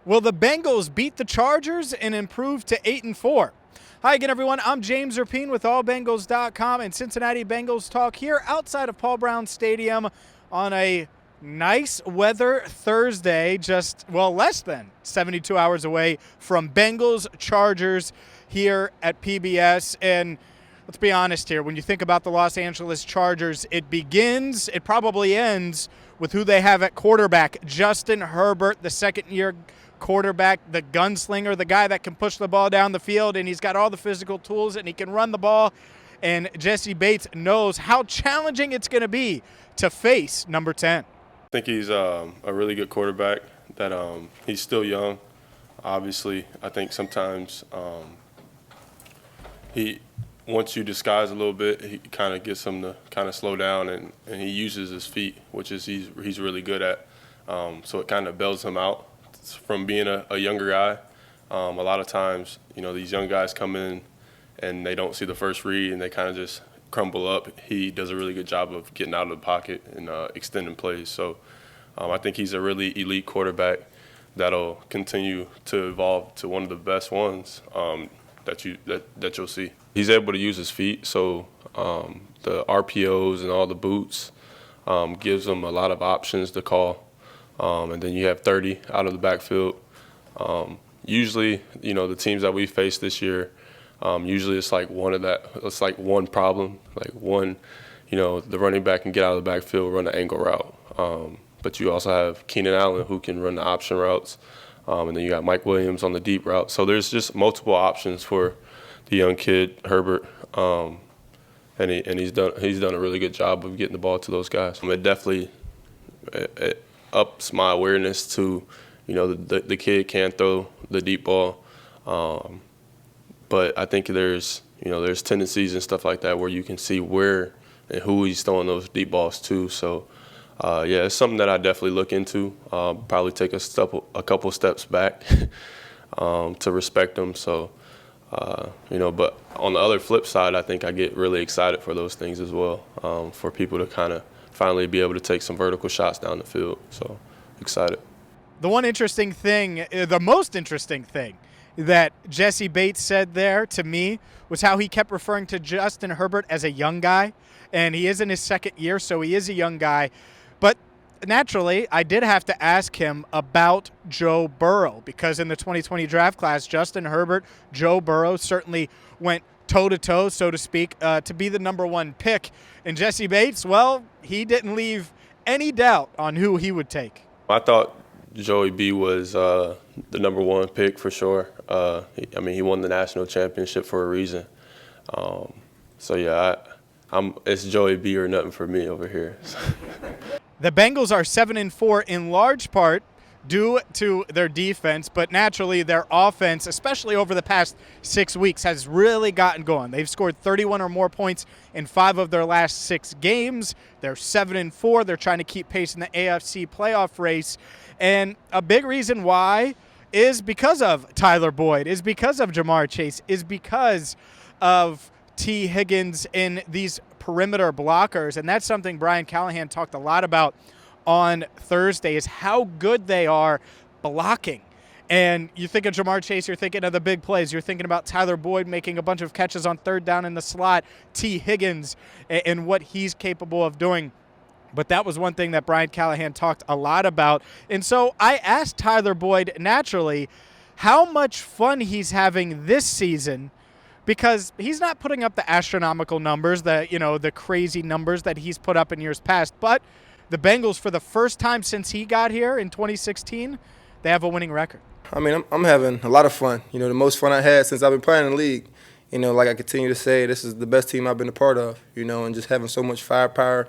Will the Bengals beat the Chargers and improve to 8-4? Hi again, everyone. I'm James Rapien with AllBengals.com and Cincinnati Bengals Talk here outside of Paul Brown Stadium on a nice weather Thursday, less than 72 hours away from Bengals Chargers here at PBS. And let's be honest here, when you think about the Los Angeles Chargers, it probably ends with who they have at quarterback. Justin Herbert, the second-year quarterback, the gunslinger, the guy that can push the ball down the field, and he's got all the physical tools, and he can run the ball. And Jessie Bates knows how challenging it's going to be to face number 10. I think he's a really good quarterback. That he's still young. Obviously, I think sometimes once you disguise a little bit, he kind of gets him to kind of slow down, and he uses his feet, which is he's really good at. So it kind of bails him out from being a younger guy. A lot of times, these young guys come in and they don't see the first read and they kind of just crumble up. He does a really good job of getting out of the pocket and extending plays. So I think he's a really elite quarterback that'll continue to evolve to one of the best ones that you'll see. He's able to use his feet, so the RPOs and all the boots gives him a lot of options to call. And then you have 30 out of the backfield. Usually, the teams that we faced this year, usually it's like one problem, like one, the running back can get out of the backfield, run an angle route. But you also have Keenan Allen who can run the option routes. And then you got Mike Williams on the deep route. So there's just multiple options for the young kid, Herbert. And he's done a really good job of getting the ball to those guys. It definitely it ups my awareness to, the kid can throw the deep ball. But I think there's tendencies and stuff like that where you can see where and who he's throwing those deep balls to. So, it's something that I definitely look into. Probably take a couple steps back to respect him. So, but on the other flip side, I think I get really excited for those things as well, for people to kind of finally be able to take some vertical shots down the field. So, excited. The most interesting thing that Jessie Bates said there to me was how he kept referring to Justin Herbert as a young guy. And he is in his second year, so he is a young guy. But naturally, I did have to ask him about Joe Burrow, because in the 2020 draft class, Justin Herbert, Joe Burrow certainly went toe-to-toe, so to speak, to be the number one pick. And Jessie Bates, well, he didn't leave any doubt on who he would take. I thought Joey B was the number one pick for sure. He won the national championship for a reason. It's Joey B or nothing for me over here. The Bengals are 7-4 in large part due to their defense, but naturally their offense, especially over the past 6 weeks, has really gotten going. They've scored 31 or more points in 5 of their last 6 games. They're 7-4. They're trying to keep pace in the AFC playoff race. And a big reason why is because of Tyler Boyd, is because of Jamar Chase, is because of T. Higgins in these perimeter blockers. And that's something Brian Callahan talked a lot about on Thursday, is how good they are blocking. And you think of Jamar Chase, you're thinking of the big plays. You're thinking about Tyler Boyd making a bunch of catches on third down in the slot, T. Higgins and what he's capable of doing. But that was one thing that Brian Callahan talked a lot about. And so I asked Tyler Boyd, naturally, how much fun he's having this season, because he's not putting up the astronomical numbers, the crazy numbers that he's put up in years past. But the Bengals, for the first time since he got here in 2016, they have a winning record. I'm having a lot of fun. The most fun I had since I've been playing in the league. Like I continue to say, this is the best team I've been a part of. And just having so much firepower.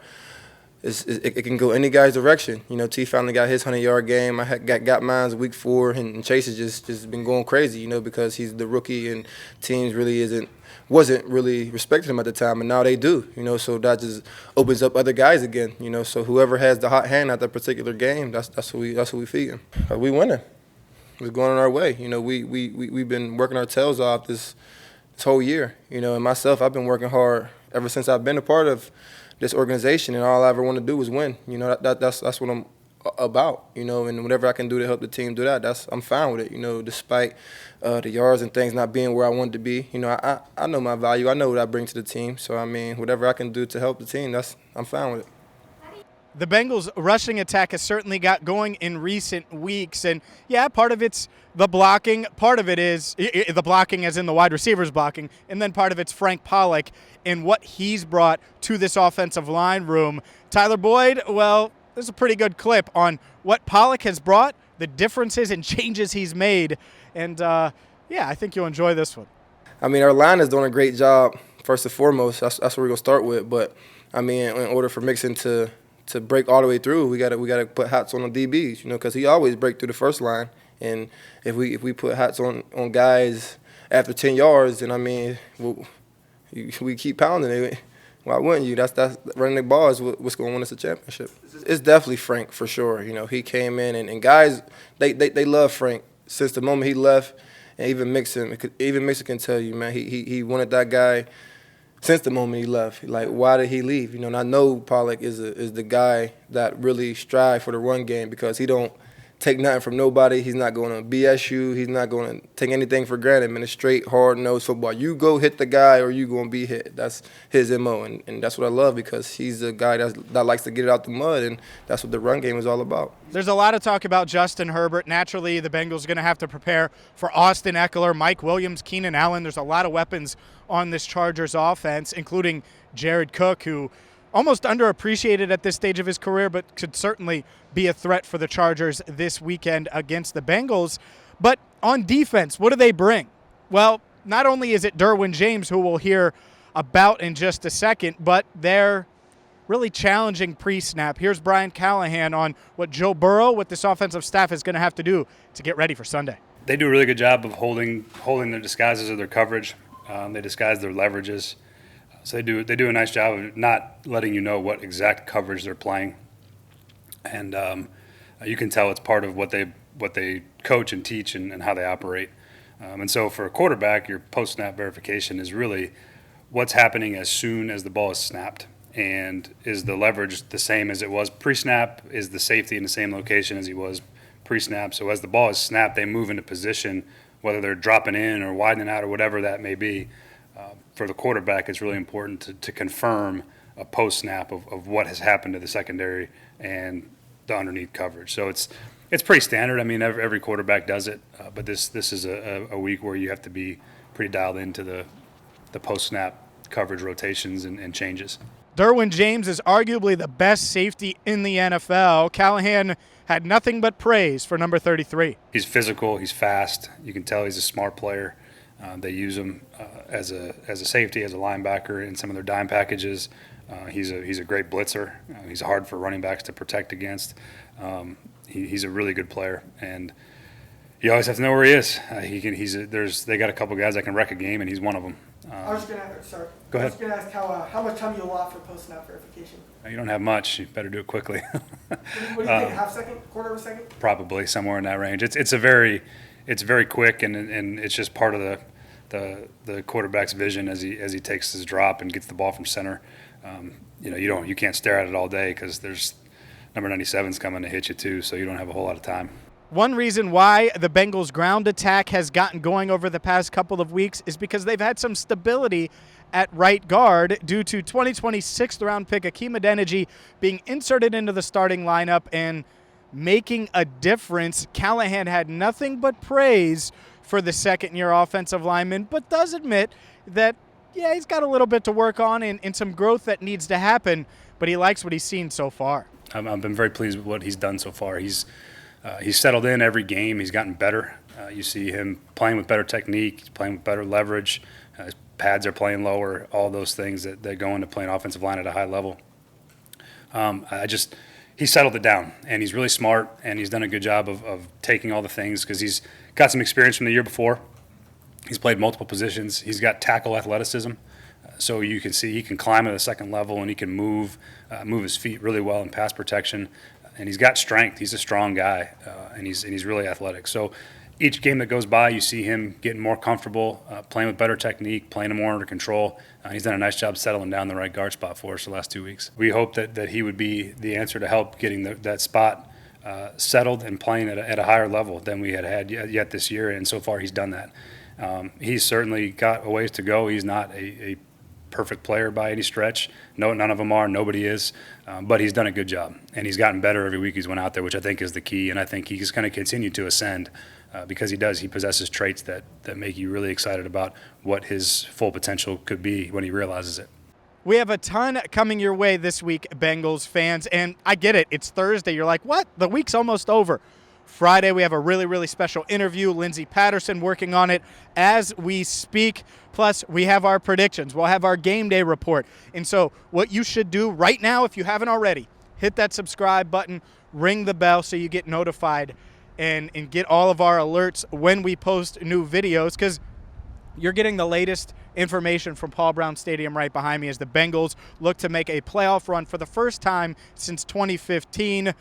It can go any guy's direction. T finally got his 100-yard game. I got mine week 4, and Chase has just been going crazy, because he's the rookie and teams really wasn't really respecting him at the time, and now they do, so that just opens up other guys again, so whoever has the hot hand at that particular game, that's who we feed him. We winning. It's going on our way. We've been working our tails off this whole year, and myself, I've been working hard ever since I've been a part of this organization, and all I ever want to do is win. That's what about, and whatever I can do to help the team do that, I'm fine with it, despite the yards and things not being where I wanted to be. I know my value. I know what I bring to the team. So, whatever I can do to help the team, I'm fine with it. The Bengals' rushing attack has certainly got going in recent weeks. And, yeah, part of it's the blocking. Part of it is the blocking as in the wide receivers blocking. And then part of it's Frank Pollock and what he's brought to this offensive line room. Tyler Boyd, well, there's a pretty good clip on what Pollock has brought, the differences and changes he's made. And, I think you'll enjoy this one. Our line is doing a great job, first and foremost. That's what we're going to start with. But, in order for Mixon to break all the way through, we got to put hats on the DBs, because he always break through the first line. And if we put hats on guys after 10 yards, then we keep pounding it. Why wouldn't you? That's running the ball is what's going to win us a championship. It's definitely Frank for sure. He came in and guys they love Frank since the moment he left, and even Mixon can tell you, man, he wanted that guy since the moment he left. Like, why did he leave? And I know Pollock is the guy that really strive for the run game because he don't take nothing from nobody. He's not going to BS you. He's not going to take anything for granted, man. It's straight, hard-nosed football. You go hit the guy or you going to be hit. That's his MO, and that's what I love because he's a guy that likes to get it out the mud, and that's what the run game is all about. There's a lot of talk about Justin Herbert. Naturally, the Bengals are going to have to prepare for Austin Eckler, Mike Williams, Keenan Allen. There's a lot of weapons on this Chargers offense, including Jared Cook, who almost underappreciated at this stage of his career, but could certainly be a threat for the Chargers this weekend against the Bengals. But on defense, what do they bring? Well, not only is it Derwin James, who we'll hear about in just a second, but they're really challenging pre-snap. Here's Brian Callahan on what Joe Burrow, what this offensive staff is going to have to do to get ready for Sunday. They do a really good job of holding their disguises of their coverage. They disguise their leverages. So they do a nice job of not letting you know what exact coverage they're playing, and you can tell it's part of what they coach and teach and how they operate. And so for a quarterback, your post-snap verification is really what's happening as soon as the ball is snapped, and is the leverage the same as it was pre-snap? Is the safety in the same location as he was pre-snap? So as the ball is snapped, they move into position, whether they're dropping in or widening out or whatever that may be. For the quarterback, it's really important to confirm a post-snap of what has happened to the secondary and the underneath coverage. So it's pretty standard. Every quarterback does it, but this is a week where you have to be pretty dialed into the post-snap coverage rotations and changes. Derwin James is arguably the best safety in the NFL. Callahan had nothing but praise for number 33. He's physical. He's fast. You can tell he's a smart player. They use him as a safety, as a linebacker in some of their dime packages. He's a great blitzer. He's hard for running backs to protect against. He's a really good player, and you always have to know where he is. They got a couple guys that can wreck a game, and he's one of them. I was going to ask how much time you allot for post-snap verification. You don't have much. You better do it quickly. What do you think? Half second, quarter of a second? Probably somewhere in that range. It's very quick, and it's just part of the quarterback's vision as he takes his drop and gets the ball from center. You can't stare at it all day because there's number 97's coming to hit you too, so you don't have a whole lot of time. One reason why the Bengals' ground attack has gotten going over the past couple of weeks is because they've had some stability at right guard due to 2020 6th-round pick Hakeem Adeniji being inserted into the starting lineup and making a difference. Callahan had nothing but praise for the second-year offensive lineman, but does admit that, he's got a little bit to work on and some growth that needs to happen, but he likes what he's seen so far. I've been very pleased with what he's done so far. He's settled in every game. He's gotten better. You see him playing with better technique. He's playing with better leverage. His pads are playing lower, all those things that go into playing offensive line at a high level. He settled it down, and he's really smart, and he's done a good job of taking all the things because he's got some experience from the year before. He's played multiple positions. He's got tackle athleticism, so you can see he can climb at the second level, and he can move his feet really well in pass protection. And he's got strength. He's a strong guy, and he's really athletic. So each game that goes by, you see him getting more comfortable, playing with better technique, playing more under control. He's done a nice job settling down the right guard spot for us the last 2 weeks. We hope that he would be the answer to help getting that spot settled and playing at a higher level than we had yet this year, and so far he's done that. He's certainly got a ways to go. He's not a perfect player by any stretch. No, none of them are. Nobody is. But he's done a good job, and he's gotten better every week he's went out there, which I think is the key. And I think he's going to continue to ascend because he does. He possesses traits that make you really excited about what his full potential could be when he realizes it. We have a ton coming your way this week, Bengals fans, and I get it. It's Thursday. You're like, what? The week's almost over. Friday, we have a really, really special interview. Lindsey Patterson working on it as we speak. Plus, we have our predictions. We'll have our game day report. And so what you should do right now, if you haven't already, hit that subscribe button, ring the bell so you get notified and get all of our alerts when we post new videos, because you're getting the latest information from Paul Brown Stadium right behind me as the Bengals look to make a playoff run for the first time since 2015.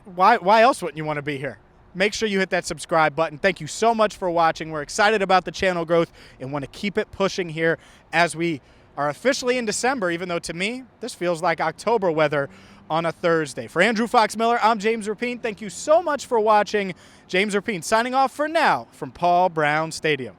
Why else wouldn't you want to be here? Make sure you hit that subscribe button. Thank you so much for watching. We're excited about the channel growth and want to keep it pushing here as we are officially in December, even though to me, this feels like October weather on a Thursday. For Andrew Fox Miller, I'm James Rapien. Thank you so much for watching. James Rapien signing off for now from Paul Brown Stadium.